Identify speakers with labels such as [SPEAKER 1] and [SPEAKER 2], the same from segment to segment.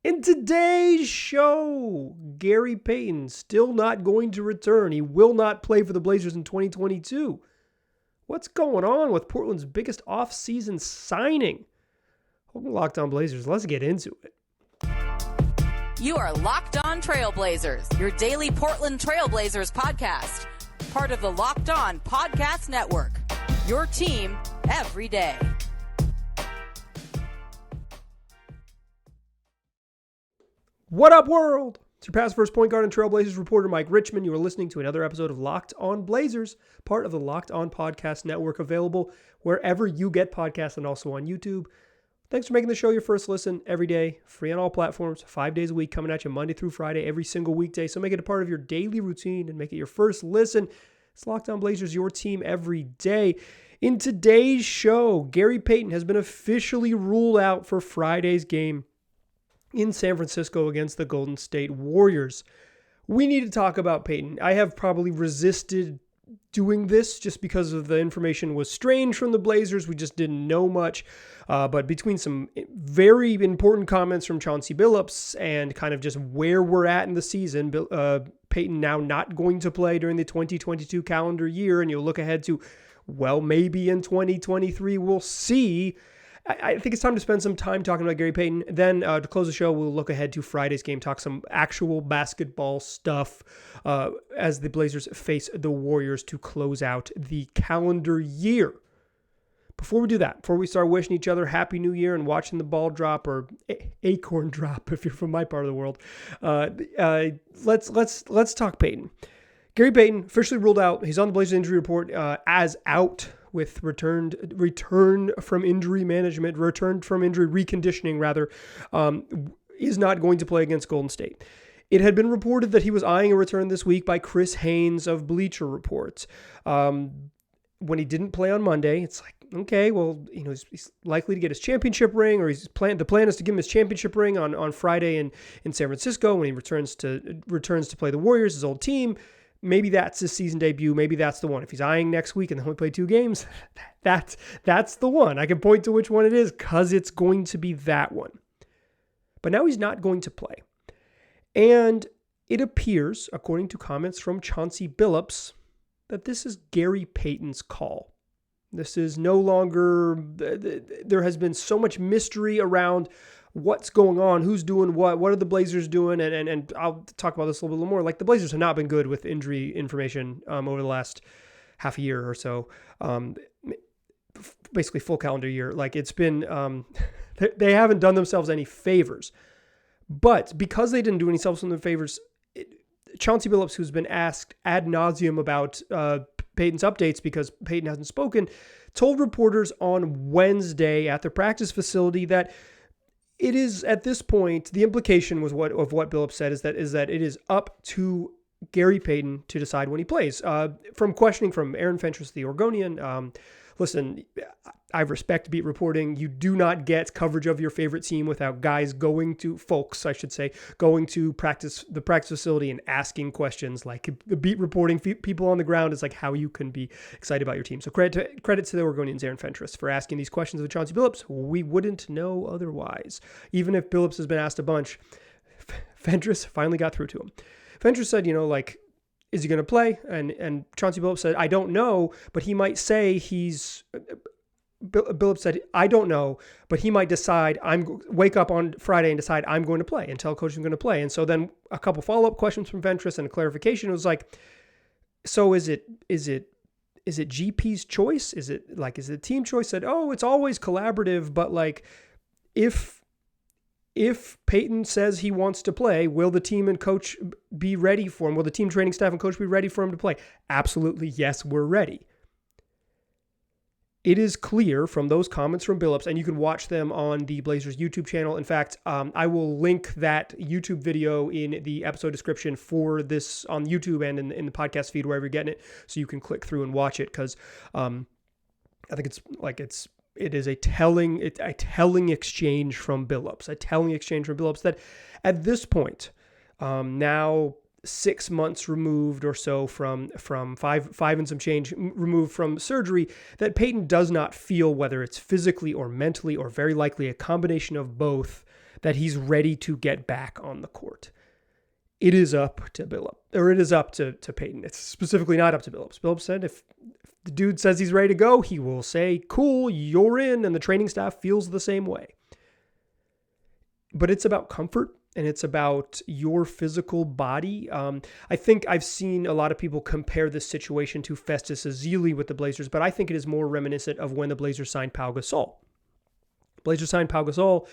[SPEAKER 1] In today's show, Gary Payton still not going to return. He will not play for the Blazers in 2022. What's going on with Portland's biggest offseason signing? Welcome to Locked On Blazers. Let's get into it.
[SPEAKER 2] You are Locked On Trailblazers, your daily Portland Trailblazers podcast. Part of the Locked On Podcast Network, your team every day.
[SPEAKER 1] What up, world? It's your past first point guard and Trailblazers reporter, Mike Richmond. You are listening to another episode of Locked On Blazers, part of the Locked On Podcast Network, available wherever you get podcasts and also on YouTube. Thanks for making the show your first listen every day, free on all platforms, 5 days a week, coming at you Monday through Friday, every single weekday. So make it a part of your daily routine and make it your first listen. It's Locked On Blazers, your team every day. In today's show, Gary Payton has been officially ruled out for Friday's game in San Francisco against the Golden State Warriors. We need to talk about Payton. I have probably resisted doing this just because of the information was strange from the Blazers. We just didn't know much. But between some very important comments from Chauncey Billups and kind of just where we're at in the season, Payton now not going to play during the 2022 calendar year, and you'll look ahead to, well, maybe in 2023, we'll see. I think it's time to spend some time talking about Gary Payton. Then to close the show, we'll look ahead to Friday's game, talk some actual basketball stuff as the Blazers face the Warriors to close out the calendar year. Before we do that, before we start wishing each other Happy New Year and watching the ball drop or acorn drop if you're from my part of the world, let's talk Payton. Gary Payton officially ruled out. He's on the Blazers injury report as out, with return from injury reconditioning rather, is not going to play against Golden State. It had been reported that he was eyeing a return this week by Chris Haynes of Bleacher Report. When he didn't play on Monday, it's like, okay, well, he's likely to get his championship ring, or the plan is to give him his championship ring on Friday in San Francisco when he returns to play the Warriors, his old team. Maybe that's his season debut. Maybe that's the one. If he's eyeing next week and they only play 2 games, that's the one. I can point to which one it is because it's going to be that one. But now he's not going to play. And it appears, according to comments from Chauncey Billups, that this is Gary Payton's call. This is no longer, there has been so much mystery around what's going on, who's doing what are the Blazers doing, and I'll talk about this a little bit more. Like, the Blazers have not been good with injury information over the last half a year or so, basically full calendar year. Like, it's been, they haven't done themselves any favors. But because they didn't do themselves any favors, Chauncey Billups, who's been asked ad nauseum about Payton's updates because Payton hasn't spoken, told reporters on Wednesday at the practice facility that it is, at this point, the implication was what Billups said is that it is up to Gary Payton to decide when he plays. From questioning from Aaron Fentress of the Oregonian, listen, I respect beat reporting. You do not get coverage of your favorite team without guys going to the practice facility and asking questions. Like, the beat reporting people on the ground is like how you can be excited about your team. So credit to the Oregonians, Aaron Fentress, for asking these questions of Chauncey Billups. We wouldn't know otherwise. Even if Billups has been asked a bunch, Fentress finally got through to him. Fentress said, is he going to play? And Chauncey Billups said, I don't know, but he might say Billups said, I don't know, but he might decide, wake up on Friday and decide I'm going to play and tell coach I'm going to play. And so then a couple follow-up questions from Fentress and a clarification. It was like, so is it GP's choice? Is it team choice? Said, it's always collaborative, but like, if Payton says he wants to play, will the team and coach be ready for him? Will the team training staff and coach be ready for him to play? Absolutely, yes, we're ready. It is clear from those comments from Billups, and you can watch them on the Blazers YouTube channel. In fact, I will link that YouTube video in the episode description for this on YouTube and in the podcast feed, wherever you're getting it, so you can click through and watch it, because I think it is a telling exchange from Billups, that at this point, now 6 months removed or so from five and some change removed from surgery, that Payton does not feel, whether it's physically or mentally or very likely a combination of both, that he's ready to get back on the court. It is up to Billups, or it is up to Payton. It's specifically not up to Billups. Billups said if the dude says he's ready to go, he will say, cool, you're in, and the training staff feels the same way. But it's about comfort, and it's about your physical body. I think I've seen a lot of people compare this situation to Festus Ezeli with the Blazers, but I think it is more reminiscent of when the Blazers signed Pau Gasol. Blazers signed Pau Gasol.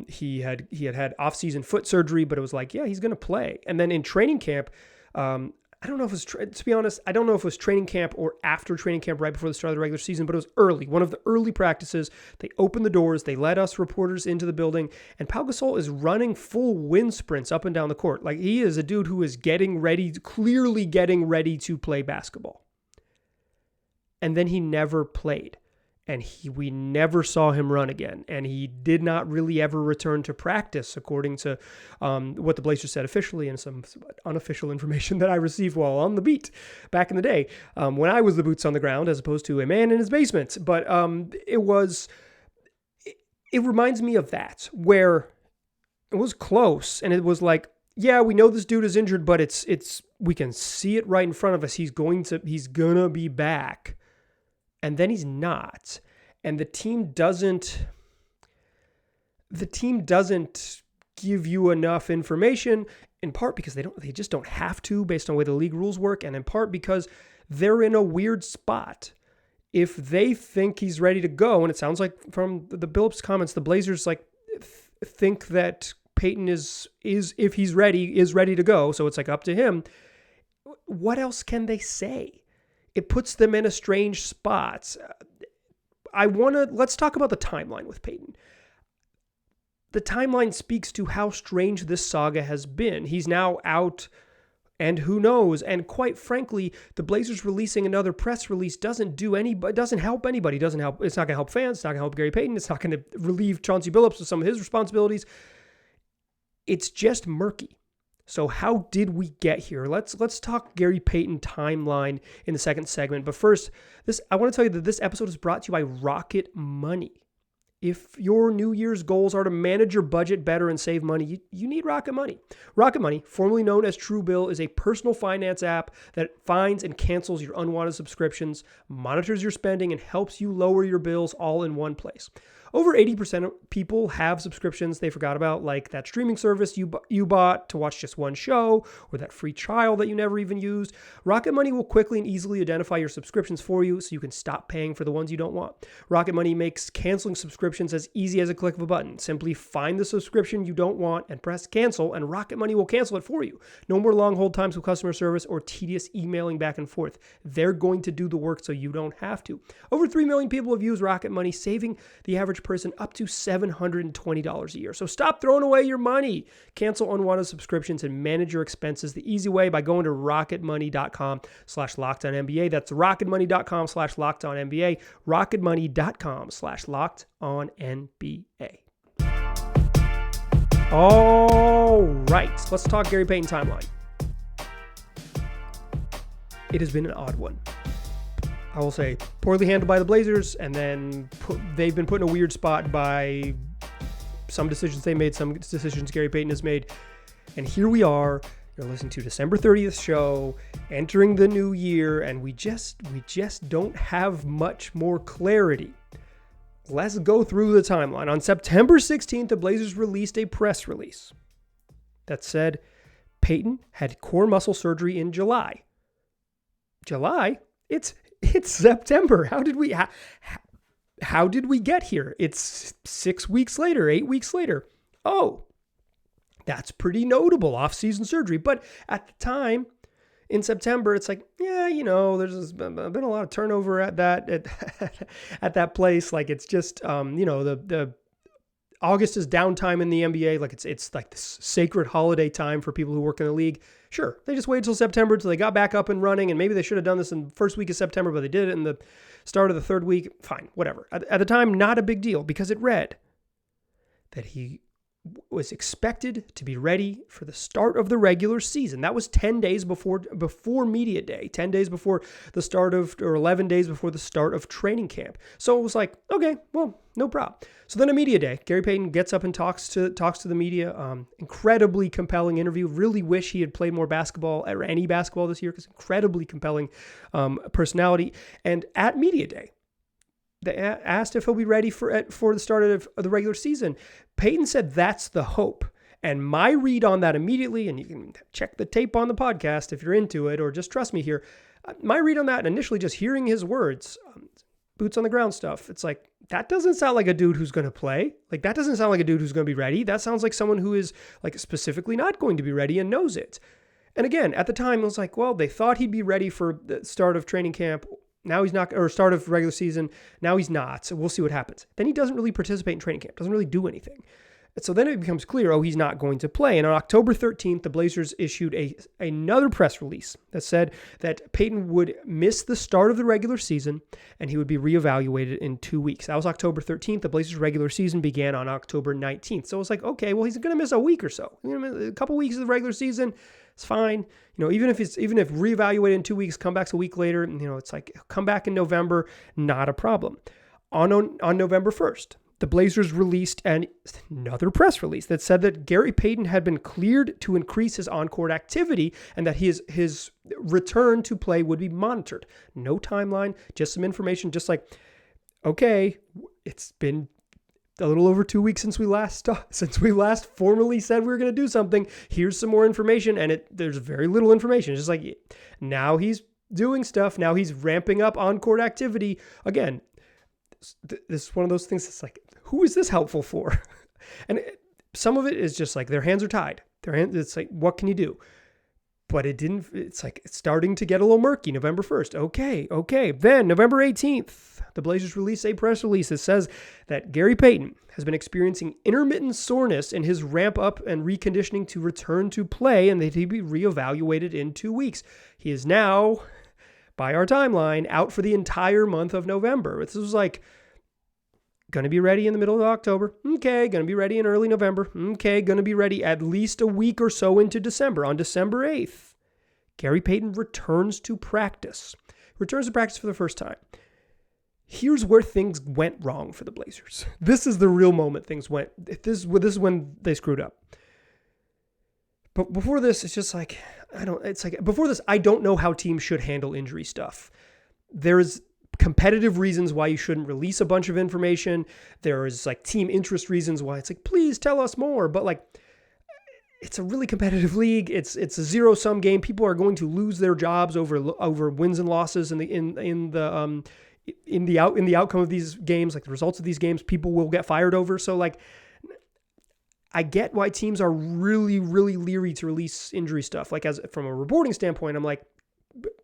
[SPEAKER 1] He had off-season foot surgery, but it was like, yeah, he's going to play. And then in training camp, I don't know if it was, to be honest, I don't know if it was training camp or after training camp, right before the start of the regular season, but it was early. One of the early practices, they opened the doors, they let us reporters into the building, and Pau Gasol is running full wind sprints up and down the court. Like, he is a dude who is clearly getting ready to play basketball. And then he never played. And we never saw him run again. And he did not really ever return to practice, according to what the Blazers said officially and some unofficial information that I received while on the beat back in the day, when I was the boots on the ground as opposed to a man in his basement. But it reminds me of that, where it was close. And it was like, yeah, we know this dude is injured, but we can see it right in front of us. He's gonna be back. And then he's not. And the team doesn't give you enough information, in part because they just don't have to, based on the way the league rules work, and in part because they're in a weird spot. If they think he's ready to go, and it sounds like from the Billups comments, the Blazers think that Payton is if he's ready, is ready to go, so it's like up to him. What else can they say? It puts them in a strange spot. Let's talk about the timeline with Payton. The timeline speaks to how strange this saga has been. He's now out, and who knows? And quite frankly, the Blazers releasing another press release doesn't help anybody. It's not going to help fans. It's not going to help Gary Payton. It's not going to relieve Chauncey Billups of some of his responsibilities. It's just murky. So how did we get here? Let's talk Gary Payton timeline in the second segment. But first, I want to tell you that this episode is brought to you by Rocket Money. If your New Year's goals are to manage your budget better and save money, you need Rocket Money. Rocket Money, formerly known as Truebill, is a personal finance app that finds and cancels your unwanted subscriptions, monitors your spending, and helps you lower your bills all in one place. Over 80% of people have subscriptions they forgot about, like that streaming service you bought to watch just one show, or that free trial that you never even used. Rocket Money will quickly and easily identify your subscriptions for you so you can stop paying for the ones you don't want. Rocket Money makes canceling subscriptions as easy as a click of a button. Simply find the subscription you don't want and press cancel, and Rocket Money will cancel it for you. No more long hold times with customer service or tedious emailing back and forth. They're going to do the work so you don't have to. Over 3 million people have used Rocket Money, saving the average person up to $720 a year. So stop throwing away your money. Cancel unwanted subscriptions and manage your expenses the easy way by going to rocketmoney.com/lockedonnba. That's rocketmoney.com/lockedonnba. rocketmoney.com/lockedonnba. All right, let's talk Gary Payton timeline. It has been an odd one. I will say, poorly handled by the Blazers, and then they've been put in a weird spot by some decisions they made, some decisions Gary Payton has made. And here we are, you're listening to December 30th show, entering the new year, and we just don't have much more clarity. Let's go through the timeline. On September 16th, the Blazers released a press release that said Payton had core muscle surgery in July. July? It's September. How did we get here? It's 6 weeks later, 8 weeks later. Oh, that's pretty notable, off-season surgery. But at the time, in September, it's like, yeah, there's been a lot of turnover at that place. Like, it's just, the August is downtime in the NBA. Like, it's like this sacred holiday time for people who work in the league. Sure, they just waited till September until they got back up and running, and maybe they should have done this in the first week of September, but they did it in the start of the third week. Fine, whatever. At the time, not a big deal, because it read that he was expected to be ready for the start of the regular season. That was 10 days before media day, 10 days before the start of, or 11 days before the start of training camp. So it was like, okay, well, no problem. So then a media day, Gary Payton gets up and talks to the media. Incredibly compelling interview. Really wish he had played more basketball or any basketball this year, because incredibly compelling personality. And at media day, they asked if he'll be ready for the start of the regular season. Payton said that's the hope. And my read on that immediately, and you can check the tape on the podcast if you're into it, or just trust me here. My read on that, and initially just hearing his words, boots on the ground stuff, it's like, that doesn't sound like a dude who's going to play. Like, that doesn't sound like a dude who's going to be ready. That sounds like someone who is like specifically not going to be ready and knows it. And again, at the time, it was like, well, they thought he'd be ready for the start of training camp. Now he's not, or start of regular season. Now he's not. So we'll see what happens. Then he doesn't really participate in training camp, doesn't really do anything. So then it becomes clear, oh, he's not going to play. And on October 13th, the Blazers issued another press release that said that Payton would miss the start of the regular season and he would be reevaluated in 2 weeks. That was October 13th. The Blazers' regular season began on October 19th. So it was like, okay, well, he's going to miss a week or so. A couple weeks of the regular season, it's fine. Even if reevaluated in 2 weeks, come back a week later, it's like, come back in November, not a problem. On November 1st, the Blazers released another press release that said that Gary Payton had been cleared to increase his on-court activity and that his return to play would be monitored. No timeline, just some information, just like, okay, it's been a little over 2 weeks since we last formally said we were going to do something. Here's some more information, and there's very little information. It's just like, now he's doing stuff. Now he's ramping up on-court activity again. This is one of those things that's like, who is this helpful for? And some of it is just like, their hands are tied. It's like, what can you do? But it's like, it's starting to get a little murky. November 1st. Okay. Then November 18th, the Blazers release a press release that says that Gary Payton has been experiencing intermittent soreness in his ramp up and reconditioning to return to play, and that he'd be reevaluated in 2 weeks. He is now, by our timeline, out for the entire month of November. This was like, going to be ready in the middle of October. Okay, going to be ready in early November. Okay, going to be ready at least a week or so into December. On December 8th, Gary Payton returns to practice. For the first time. Here's where things went wrong for the Blazers. This is the real moment things went. This is when they screwed up. But before this, it's just like, I don't know how teams should handle injury stuff. There's competitive reasons why you shouldn't release a bunch of information. There is like team interest reasons why it's like, please tell us more. But like, it's a really competitive league. It's a zero-sum game. People are going to lose their jobs over wins and losses in the outcome of these games, like the results of these games. People will get fired over. So like, I get why teams are really, really leery to release injury stuff. Like, as from a reporting standpoint, I'm like,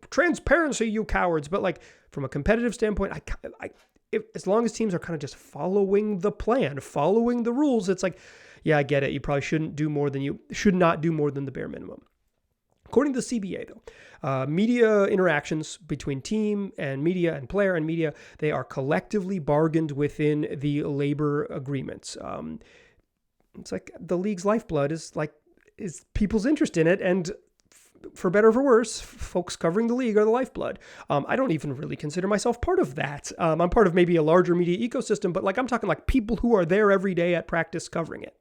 [SPEAKER 1] transparency, you cowards. But like, from a competitive standpoint, as long as teams are kind of just following the plan, following the rules, it's like, yeah, I get it. You probably should not do more than the bare minimum. According to the CBA, though, media interactions between team and media and player and media, they are collectively bargained within the labor agreements. It's like the league's lifeblood is people's interest in it, and for better or for worse, folks covering the league are the lifeblood. I don't even really consider myself part of that. I'm part of maybe a larger media ecosystem, but like, I'm talking like people who are there every day at practice covering it.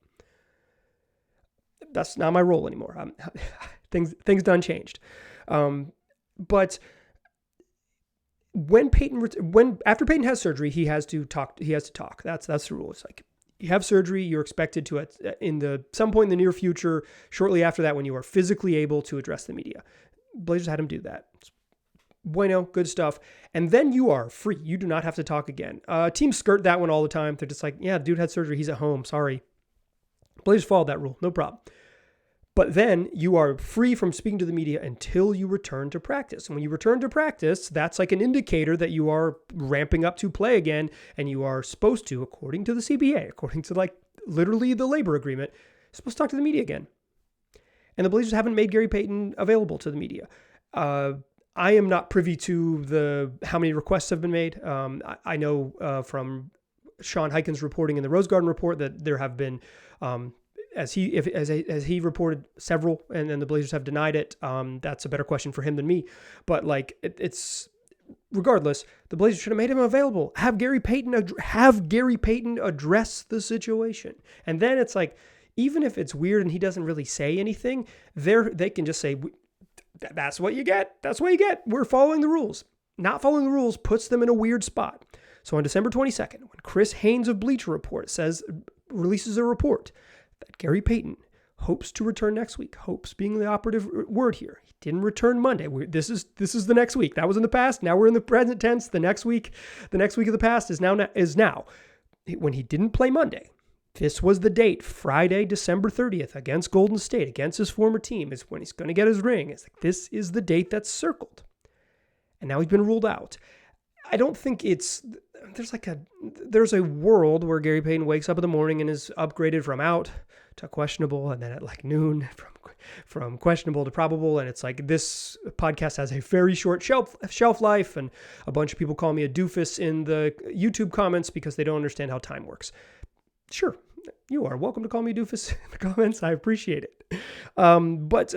[SPEAKER 1] That's not my role anymore. Things done changed. But after Payton has surgery, he has to talk. That's the rule. It's like, you have surgery, you're expected to, some point in the near future, shortly after that, when you are physically able to address the media. Blazers had him do that. Bueno, good stuff. And then you are free. You do not have to talk again. Teams skirt that one all the time. They're just like, yeah, dude had surgery. He's at home. Sorry. Blazers followed that rule. No problem. But then you are free from speaking to the media until you return to practice. And when you return to practice, that's like an indicator that you are ramping up to play again, and you are supposed to, according to the CBA, according to like literally the labor agreement, supposed to talk to the media again. And the Blazers haven't made Gary Payton available to the media. I am not privy to how many requests have been made. I know from Sean Hyken's reporting in the Rose Garden report that there have been as he reported several, and then the Blazers have denied it. That's a better question for him than me. But like it's regardless, the Blazers should have made him available. Have Gary Payton address the situation, and then it's like, even if it's weird and he doesn't really say anything, they can just say, that's what you get. That's what you get. We're following the rules. Not following the rules puts them in a weird spot. So on December 22nd, when Chris Haynes of Bleacher Report releases a report that Gary Payton hopes to return next week, hopes being the operative word here. He didn't return Monday. This is the next week. That was in the past. Now we're in the present tense. The next week of the past is now. When he didn't play Monday, this was the date, Friday, December 30th, against Golden State, against his former team, is when he's going to get his ring. It's like, this is the date that's circled. And now he's been ruled out. I don't think there's a world where Gary Payton wakes up in the morning and is upgraded from out to questionable, and then at like noon from questionable to probable. And it's like, this podcast has a very short shelf life, and a bunch of people call me a doofus in the YouTube comments because they don't understand how time works. Sure, you are welcome to call me a doofus in the comments. I appreciate it. But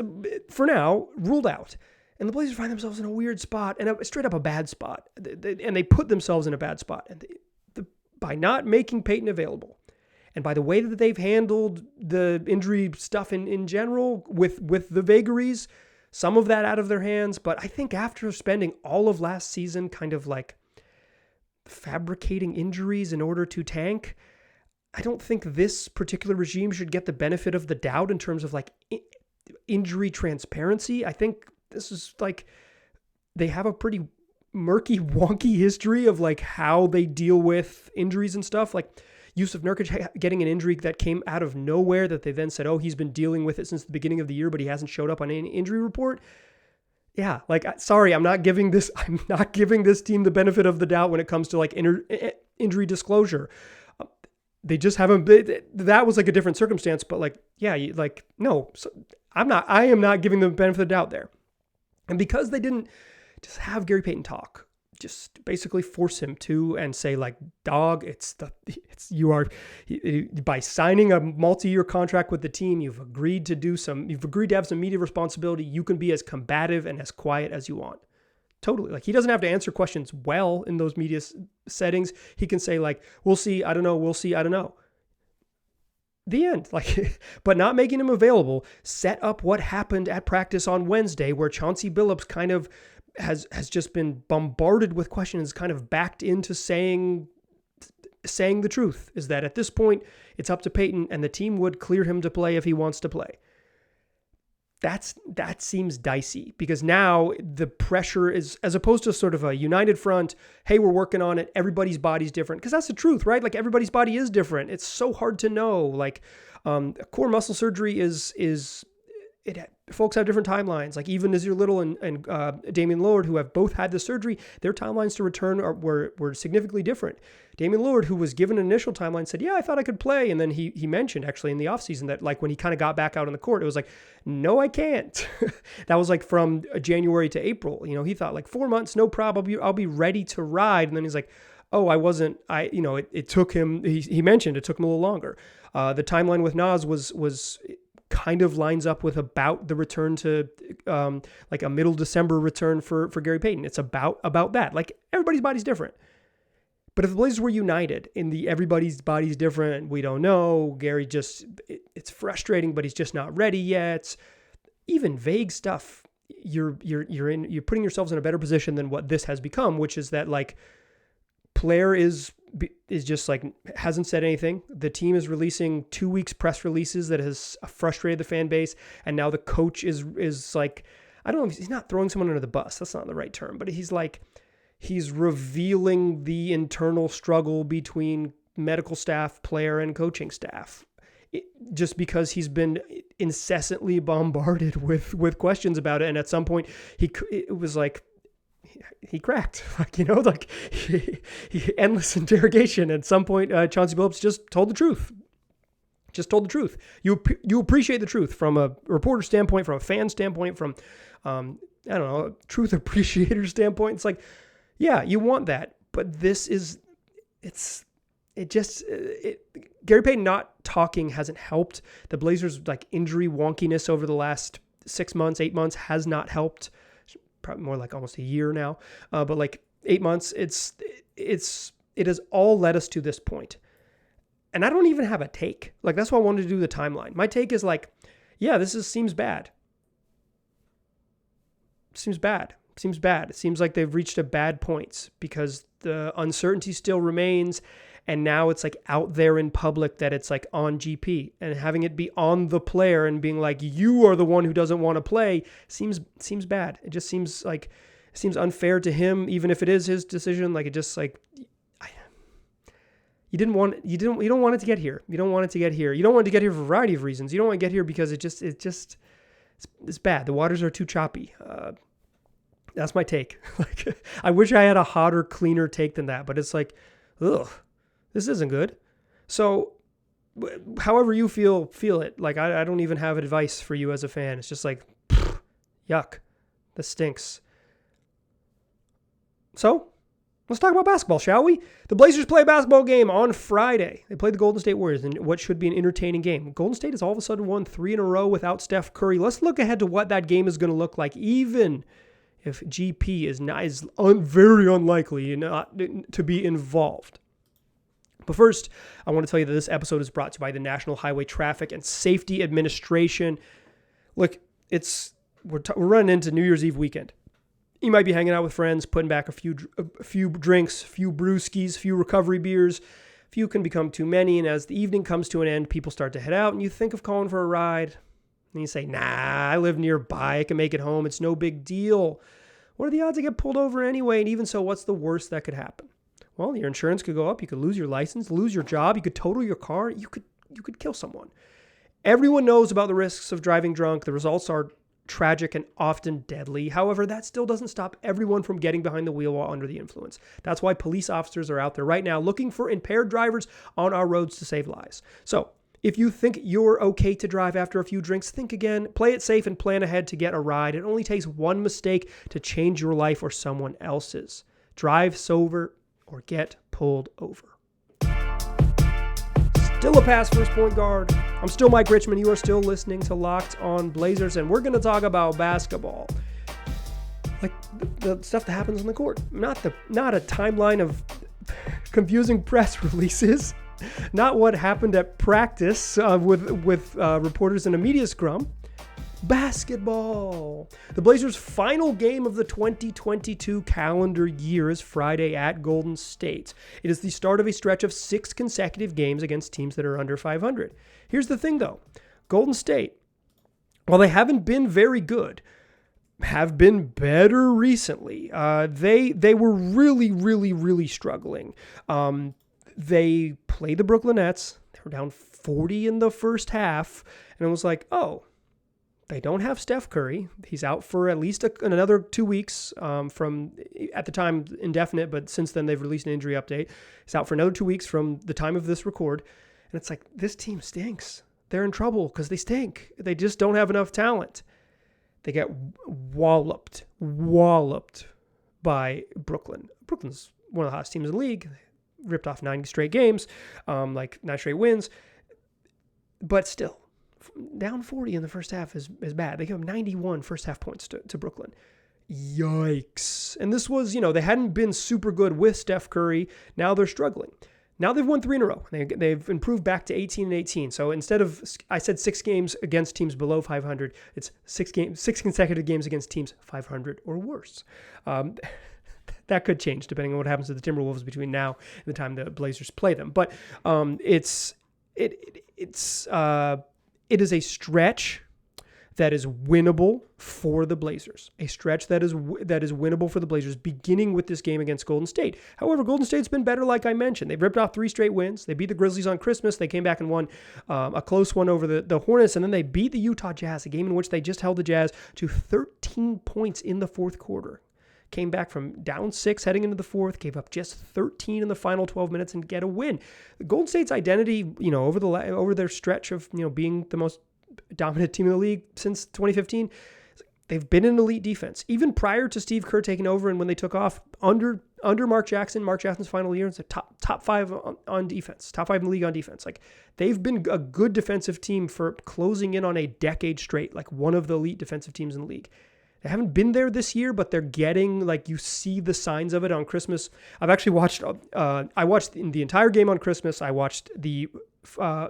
[SPEAKER 1] for now, ruled out. And the Blazers find themselves in a weird spot, and straight up a bad spot. And they put themselves in a bad spot. And by not making Payton available, and by the way that they've handled the injury stuff in general with the vagaries, some of that out of their hands. But I think after spending all of last season kind of like fabricating injuries in order to tank, I don't think this particular regime should get the benefit of the doubt in terms of like injury transparency. I think this is like, they have a pretty murky, wonky history of like how they deal with injuries and stuff. Like Yusuf Nurkic getting an injury that came out of nowhere that they then said, oh, he's been dealing with it since the beginning of the year, but he hasn't showed up on any injury report. Yeah, like, sorry, I'm not giving this team the benefit of the doubt when it comes to like injury disclosure. They just haven't been, that was like a different circumstance, but like, yeah, no, so I am not giving them the benefit of the doubt there. And because they didn't just have Gary Payton talk, just basically force him to, and say like, dog, by signing a multi-year contract with the team, you've agreed to have some media responsibility. You can be as combative and as quiet as you want. Totally. Like, he doesn't have to answer questions well in those media settings. He can say like, we'll see, I don't know, we'll see, I don't know. The end. Like, but not making him available set up what happened at practice on Wednesday, where Chauncey Billups kind of has just been bombarded with questions, kind of backed into saying the truth, is that at this point it's up to Payton, and the team would clear him to play if he wants to play. That seems dicey, because now the pressure is, as opposed to sort of a united front, hey, we're working on it, everybody's body's different, because that's the truth, right? Like, everybody's body is different. It's so hard to know. Like, core muscle surgery folks have different timelines. Like, even Nazir Little and Damian Lillard, who have both had the surgery, their timelines to return were significantly different. Damian Lillard, who was given an initial timeline, said, yeah, I thought I could play. And then he mentioned actually in the offseason that like when he kind of got back out on the court, it was like, no, I can't. That was like from January to April. You know, he thought like 4 months, no problem. I'll be ready to ride. And then he's like, oh, I wasn't. It took him, he mentioned it took him a little longer. The timeline with Nas was kind of lines up with about the return to like a middle December return for Gary Payton. It's about that. Like, everybody's body's different. But if the Blazers were united in the everybody's body's different, we don't know, Gary it's frustrating, but he's just not ready yet. Even vague stuff, you're putting yourselves in a better position than what this has become, which is that like player is just like hasn't said anything. The team is releasing 2 weeks press releases that has frustrated the fan base, and now the coach is like, I don't know if he's not throwing someone under the bus. That's not the right term, but he's revealing the internal struggle between medical staff, player, and coaching staff. Just because he's been incessantly bombarded with questions about it, and at some point it was like he cracked, like, like he endless interrogation. At some point, Chauncey Billups just told the truth. You appreciate the truth from a reporter standpoint, from a fan standpoint, from I don't know, a truth appreciator standpoint. It's like, yeah, you want that, but it's Gary Payton not talking hasn't helped. The Blazers like injury wonkiness over the last 6 months, 8 months has not helped. Probably more like almost a year now. But like 8 months, it has all led us to this point. And I don't even have a take. Like, that's why I wanted to do the timeline. My take is like, yeah, seems bad. Seems bad. It seems like they've reached a bad point because the uncertainty still remains. And now it's like out there in public that it's like on GP, and having it be on the player and being like, you are the one who doesn't want to play seems bad. It just seems unfair to him, even if it is his decision. Like, it just like, you don't want it to get here. You don't want it to get here. You don't want it to get here for a variety of reasons. You don't want to get here because it's bad. The waters are too choppy. That's my take. Like, I wish I had a hotter, cleaner take than that, but it's like, ugh, this isn't good. So however you feel it. Like, I don't even have advice for you as a fan. It's just like, yuck, this stinks. So let's talk about basketball, shall we? The Blazers play a basketball game on Friday. They play the Golden State Warriors in what should be an entertaining game. Golden State has all of a sudden won 3 in a row without Steph Curry. Let's look ahead to what that game is going to look like, even if GP is very unlikely not to be involved. But first, I want to tell you that this episode is brought to you by the National Highway Traffic and Safety Administration. Look, we're running into New Year's Eve weekend. You might be hanging out with friends, putting back a few drinks, a few brewskis, a few recovery beers. Few can become too many, and as the evening comes to an end, people start to head out, and you think of calling for a ride. And you say, nah, I live nearby. I can make it home. It's no big deal. What are the odds I get pulled over anyway? And even so, what's the worst that could happen? Well, your insurance could go up. You could lose your license, lose your job. You could total your car. You could kill someone. Everyone knows about the risks of driving drunk. The results are tragic and often deadly. However, that still doesn't stop everyone from getting behind the wheel while under the influence. That's why police officers are out there right now looking for impaired drivers on our roads to save lives. So if you think you're okay to drive after a few drinks, think again, play it safe, and plan ahead to get a ride. It only takes one mistake to change your life or someone else's. Drive sober or get pulled over. Still a pass first point guard. I'm still Mike Richmond. You are still listening to Locked On Blazers, and we're going to talk about basketball. Like the stuff that happens on the court. Not a timeline of confusing press releases. Not what happened at practice with reporters in a media scrum. Basketball. The Blazers' final game of the 2022 calendar year is Friday at Golden State. It is the start of a stretch of 6 consecutive games against teams that are under 500. Here's the thing, though. Golden State, while they haven't been very good, have been better recently. They were really, really, really struggling. They played the Brooklyn Nets. They were down 40 in the first half, and it was like, oh, they don't have Steph Curry. He's out for at least another 2 weeks from, at the time, indefinite, but since then they've released an injury update. He's out for another 2 weeks from the time of this record. And it's like, this team stinks. They're in trouble because they stink. They just don't have enough talent. They get walloped by Brooklyn. Brooklyn's one of the hottest teams in the league. They ripped off 9 straight games, 9 straight wins. But still, down 40 in the first half is bad. They give up 91 first half points to Brooklyn. Yikes. And this was, they hadn't been super good with Steph Curry. Now they're struggling. Now they've won 3 in a row. They've improved back to 18-18. So instead of, I said 6 games against teams below 500, it's 6 consecutive games against teams 500 or worse. That could change depending on what happens to the Timberwolves between now and the time the Blazers play them. But it is a stretch that is winnable for the Blazers. A stretch that is winnable for the Blazers, beginning with this game against Golden State. However, Golden State's been better, like I mentioned. They've ripped off 3 straight wins. They beat the Grizzlies on Christmas. They came back and won a close one over the Hornets, and then they beat the Utah Jazz, a game in which they just held the Jazz to 13 points in the fourth quarter. Came back from down 6 heading into the fourth, gave up just 13 in the final 12 minutes and get a win. Golden State's identity, over their stretch of, being the most dominant team in the league since 2015, they've been an elite defense. Even prior to Steve Kerr taking over and when they took off under Mark Jackson's final year, it's a top five on defense, top five in the league on defense. Like, they've been a good defensive team for closing in on a decade straight, like one of the elite defensive teams in the league. They haven't been there this year, but they're getting, like, you see the signs of it on Christmas. I've actually watched, I watched the entire game on Christmas. I watched the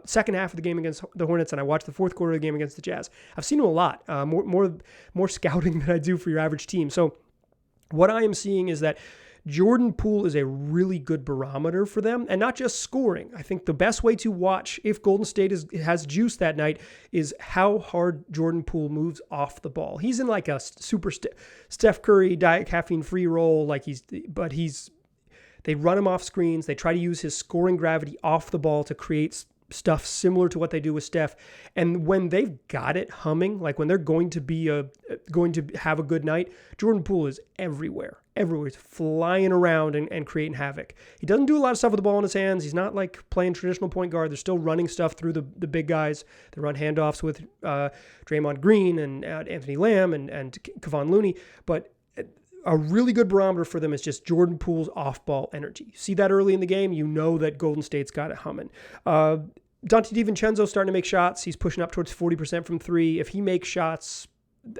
[SPEAKER 1] second half of the game against the Hornets, and I watched the fourth quarter of the game against the Jazz. I've seen them a lot, more scouting than I do for your average team. So what I am seeing is that Jordan Poole is a really good barometer for them, and not just scoring. I think the best way to watch if Golden State has juice that night is how hard Jordan Poole moves off the ball. He's in like a super Steph Curry diet caffeine free roll, they run him off screens. They try to use his scoring gravity off the ball to create stuff similar to what they do with Steph. And when they've got it humming, like when they're going to have a good night, Jordan Poole is everywhere. He's flying around and creating havoc. He doesn't do a lot of stuff with the ball in his hands. He's not like playing traditional point guard. They're still running stuff through the big guys. They run handoffs with Draymond Green and Anthony Lamb and Kevon Looney. But a really good barometer for them is just Jordan Poole's off-ball energy. You see that early in the game, you know that Golden State's got it humming. Dante DiVincenzo starting to make shots. He's pushing up towards 40% from three. If he makes shots,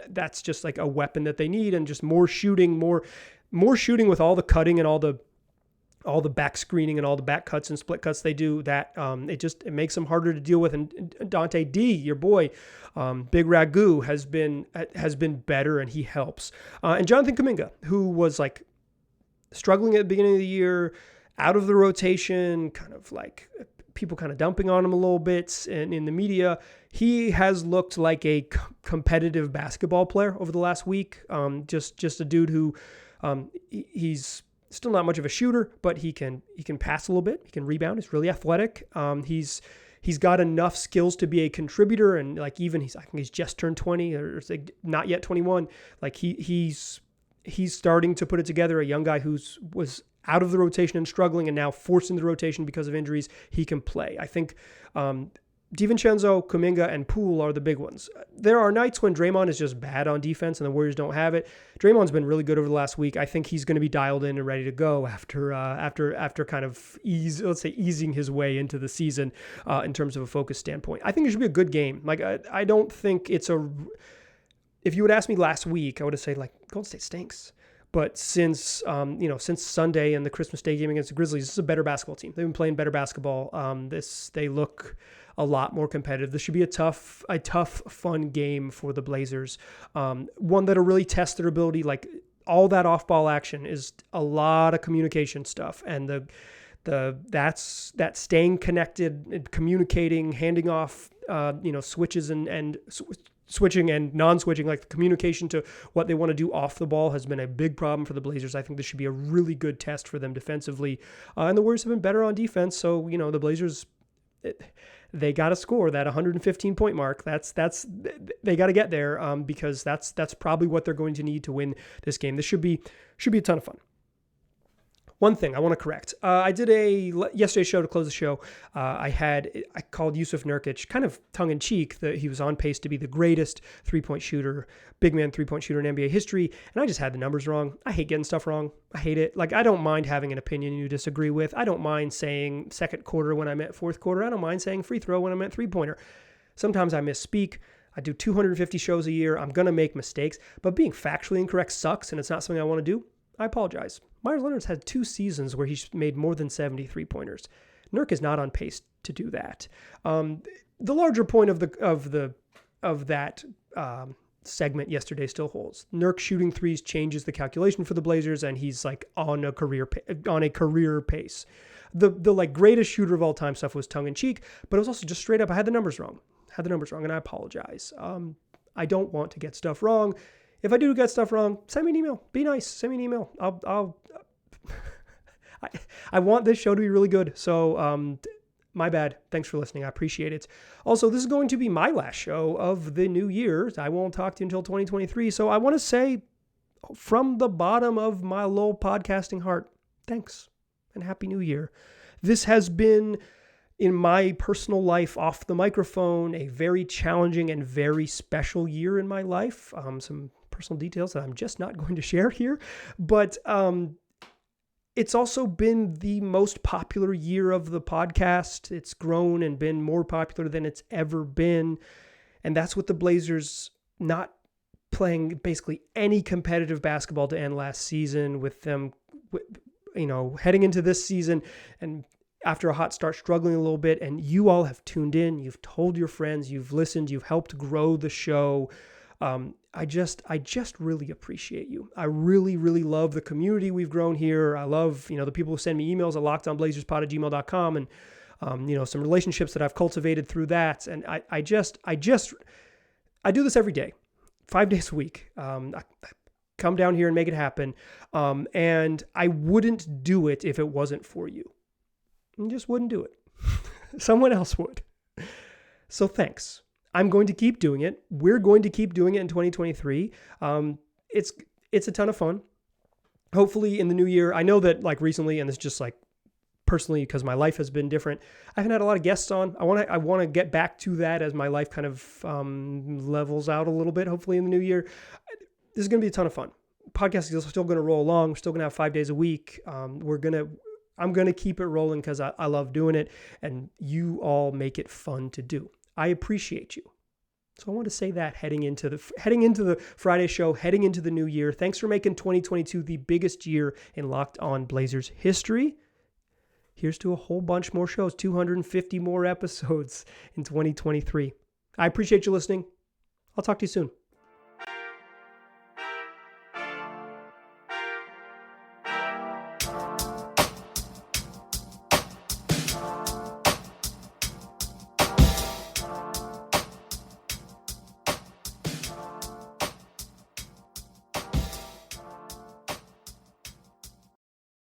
[SPEAKER 1] that's just like a weapon that they need, and just more shooting with all the cutting and all the back screening and all the back cuts and split cuts they do, that it makes them harder to deal with. And Dante D, your boy, Big Ragu, has been better, and he helps. And Jonathan Kuminga, who was like struggling at the beginning of the year, out of the rotation, kind of like people kind of dumping on him a little bit and in the media, he has looked like a competitive basketball player over the last week. Just a dude who he's still not much of a shooter, but he can pass a little bit. He can rebound. He's really athletic. He's got enough skills to be a contributor, and like I think he's just turned 20 or not yet 21. Like he's starting to put it together. A young guy was out of the rotation and struggling, and now forced into the rotation because of injuries. He can play. I think DiVincenzo, Kuminga, and Poole are the big ones. There are nights when Draymond is just bad on defense and the Warriors don't have it. Draymond's been really good over the last week. I think he's going to be dialed in and ready to go after kind of easing his way into the season in terms of a focus standpoint. I think it should be a good game. Like I don't think it's if you would ask me last week, I would have said like Golden State stinks. But since Sunday and the Christmas Day game against the Grizzlies, this is a better basketball team. They've been playing better basketball. They look a lot more competitive. This should be a tough, fun game for the Blazers. One that'll really test their ability. Like all that off-ball action is a lot of communication stuff, and that's staying connected, and communicating, handing off, switches and switching and non-switching, like the communication to what they want to do off the ball has been a big problem for the Blazers. I think this should be a really good test for them defensively. And the Warriors have been better on defense. So, the Blazers, they got to score that 115-point mark. They got to get there because that's probably what they're going to need to win this game. This should be a ton of fun. One thing I want to correct. I did yesterday's show to close the show. I called Yusuf Nurkic kind of tongue-in-cheek that he was on pace to be the greatest big man three-point shooter in NBA history, and I just had the numbers wrong. I hate getting stuff wrong. I hate it. Like, I don't mind having an opinion you disagree with. I don't mind saying second quarter when I meant fourth quarter. I don't mind saying free throw when I meant three-pointer. Sometimes I misspeak. I do 250 shows a year. I'm going to make mistakes, but being factually incorrect sucks, and it's not something I want to do. I apologize. Myers Leonard's had 2 seasons where he's made more than 70 3-pointers. Nurk is not on pace to do that. The larger point of that segment yesterday still holds. Nurk shooting threes changes the calculation for the Blazers, and he's like on a career pace. The like greatest shooter of all time stuff was tongue in cheek, but it was also just straight up. I had the numbers wrong, and I apologize. I don't want to get stuff wrong. If I do get stuff wrong, send me an email. Be nice. Send me an email. I want this show to be really good. So, my bad. Thanks for listening. I appreciate it. Also, this is going to be my last show of the new year. I won't talk to you until 2023. So I want to say from the bottom of my little podcasting heart, thanks and Happy New Year. This has been, in my personal life off the microphone, a very challenging and very special year in my life. Some personal details that I'm just not going to share here. But it's also been the most popular year of the podcast. It's grown and been more popular than it's ever been. And that's with the Blazers not playing basically any competitive basketball to end last season, with them, heading into this season and after a hot start, struggling a little bit. And you all have tuned in. You've told your friends. You've listened. You've helped grow the show. I just really appreciate you. I really, really love the community we've grown here. I love, the people who send me emails at lockedonblazerspod@gmail.com and, some relationships that I've cultivated through that. And I do this every day, 5 days a week. I come down here and make it happen. And I wouldn't do it if it wasn't for you. I just wouldn't do it. Someone else would. So thanks. I'm going to keep doing it. We're going to keep doing it in 2023. It's a ton of fun. Hopefully in the new year, I know that recently, and it's just personally because my life has been different, I haven't had a lot of guests on. I want to get back to that as my life kind of levels out a little bit, hopefully in the new year. This is going to be a ton of fun. Podcasting is still going to roll along. We're still going to have 5 days a week. I'm going to keep it rolling because I love doing it, and you all make it fun to do. I appreciate you. So I want to say that heading into the Friday show, heading into the new year. Thanks for making 2022 the biggest year in Locked On Blazers history. Here's to a whole bunch more shows, 250 more episodes in 2023. I appreciate you listening. I'll talk to you soon.